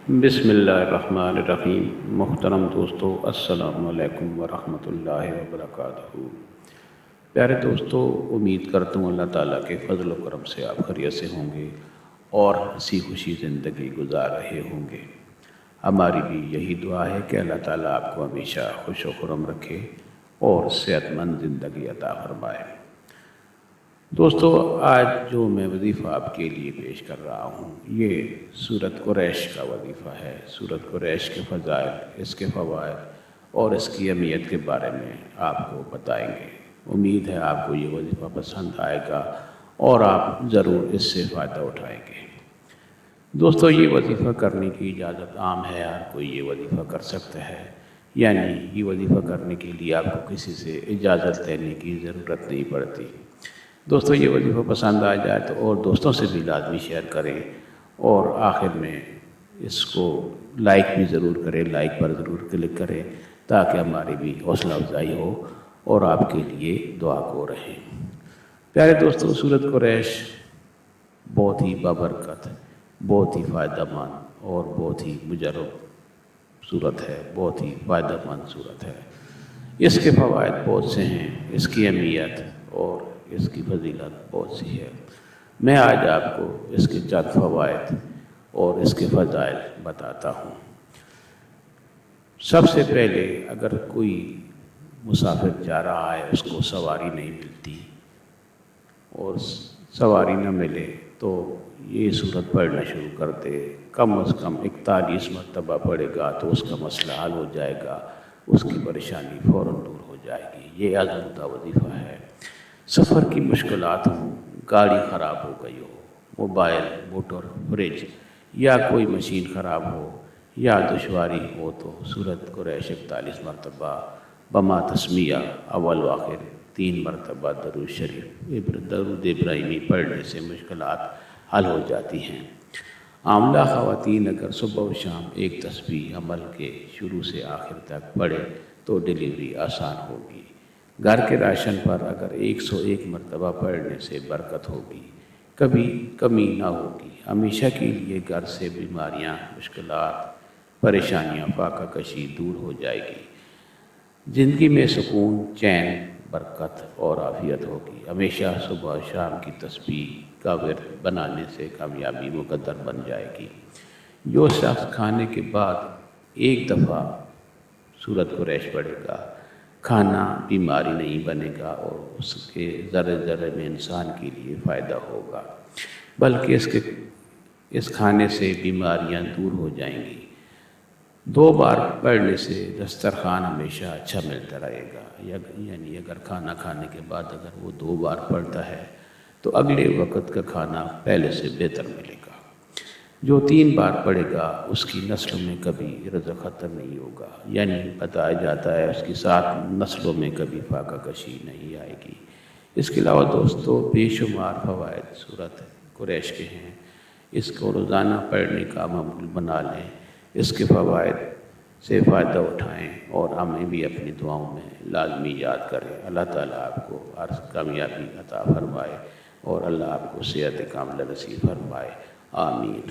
بسم اللہ الرحمن الرحیم۔ محترم دوستو، السلام علیکم ورحمۃ اللہ وبرکاتہ۔ پیارے دوستو، امید کرتا ہوں اللہ تعالیٰ کے فضل و کرم سے آپ خیریت سے ہوں گے اور ہنسی خوشی زندگی گزار رہے ہوں گے۔ ہماری بھی یہی دعا ہے کہ اللہ تعالیٰ آپ کو ہمیشہ خوش و خرم رکھے اور صحت مند زندگی عطا فرمائے۔ دوستو، آج جو میں وظیفہ آپ کے لیے پیش کر رہا ہوں یہ سورۃ قریش کا وظیفہ ہے۔ سورۃ قریش کے فضائل، اس کے فوائد اور اس کی اہمیت کے بارے میں آپ کو بتائیں گے۔ امید ہے آپ کو یہ وظیفہ پسند آئے گا اور آپ ضرور اس سے فائدہ اٹھائیں گے۔ دوستو، یہ وظیفہ کرنے کی اجازت عام ہے، ہر کوئی یہ وظیفہ کر سکتا ہے، یعنی یہ وظیفہ کرنے کے لیے آپ کو کسی سے اجازت لینے کی ضرورت نہیں پڑتی۔ دوستو، یہ وظیفہ پسند آ جائے تو اور دوستوں سے بھی لازمی شیئر کریں اور آخر میں اس کو لائک بھی ضرور کریں، لائک پر ضرور کلک کریں تاکہ ہماری بھی حوصلہ افزائی ہو اور آپ کے لیے دعا کو رہے۔ پیارے دوستو، سورۃ قریش بہت ہی بابرکت، بہت ہی فائدہ مند اور بہت ہی مجرب صورت ہے، بہت ہی فائدہ مند صورت ہے۔ اس کے فوائد بہت سے ہیں، اس کی اہمیت اور اس کی فضیلت بہت سی ہے۔ میں آج آپ کو اس کے چند فوائد اور اس کے فضائل بتاتا ہوں۔ سب سے پہلے، اگر کوئی مسافر جا رہا ہے، اس کو سواری نہیں ملتی اور سواری نہ ملے تو یہ سورت پڑھنا شروع کر دے۔ کم از کم 41 مرتبہ پڑھے گا تو اس کا مسئلہ حل ہو جائے گا، اس کی پریشانی فوراً دور ہو جائے گی۔ یہ آزمودہ وظیفہ ہے۔ سفر کی مشکلات ہوں، گاڑی خراب ہو گئی ہو، موبائل، موٹر، فریج یا کوئی مشین خراب ہو یا دشواری ہو تو سورۃ قریش 41 مرتبہ بما تسمیہ اول و آخر 3 مرتبہ درود شریف، درود ابراہیمی پڑھنے سے مشکلات حل ہو جاتی ہیں۔ حاملہ خواتین اگر صبح و شام ایک تسبیح عمل کے شروع سے آخر تک پڑھے تو ڈیلیوری آسان ہوگی۔ گھر کے راشن پر اگر 101 مرتبہ پڑھنے سے برکت ہوگی، کبھی کمی نہ ہوگی۔ ہمیشہ کے لیے گھر سے بیماریاں، مشکلات، پریشانیاں، فاقہ کشی دور ہو جائے گی۔ زندگی میں سکون، چین، برکت اور عافیت ہوگی۔ ہمیشہ صبح و شام کی تسبیح کا ورد بنانے سے کامیابی مقدر بن جائے گی۔ جو شخص کھانے کے بعد ایک دفعہ سورۃ قریش پڑھے گا، کھانا بیماری نہیں بنے گا اور اس کے ذرے ذرے میں انسان کے لیے فائدہ ہوگا، بلکہ اس کھانے سے بیماریاں دور ہو جائیں گی۔ 2 بار پڑھنے سے دسترخوان ہمیشہ اچھا ملتا رہے گا، یعنی اگر کھانا کھانے کے بعد اگر وہ 2 بار پڑھتا ہے تو اگلے وقت کا کھانا پہلے سے بہتر ملے گا۔ جو 3 بار پڑھے گا اس کی نسلوں میں کبھی رزق ختم نہیں ہوگا، یعنی بتایا جاتا ہے اس کی 7 نسلوں میں کبھی فاقہ کشی نہیں آئے گی۔ اس کے علاوہ دوستو، بے شمار فوائد سورۃ قریش کے ہیں۔ اس کو روزانہ پڑھنے کا معمول بنا لیں، اس کے فوائد سے فائدہ اٹھائیں اور ہمیں بھی اپنی دعاؤں میں لازمی یاد کریں۔ اللہ تعالیٰ آپ کو ہر کامیابی عطا فرمائے اور اللہ آپ کو صحت کاملہ نصیب فرمائے۔ آمین۔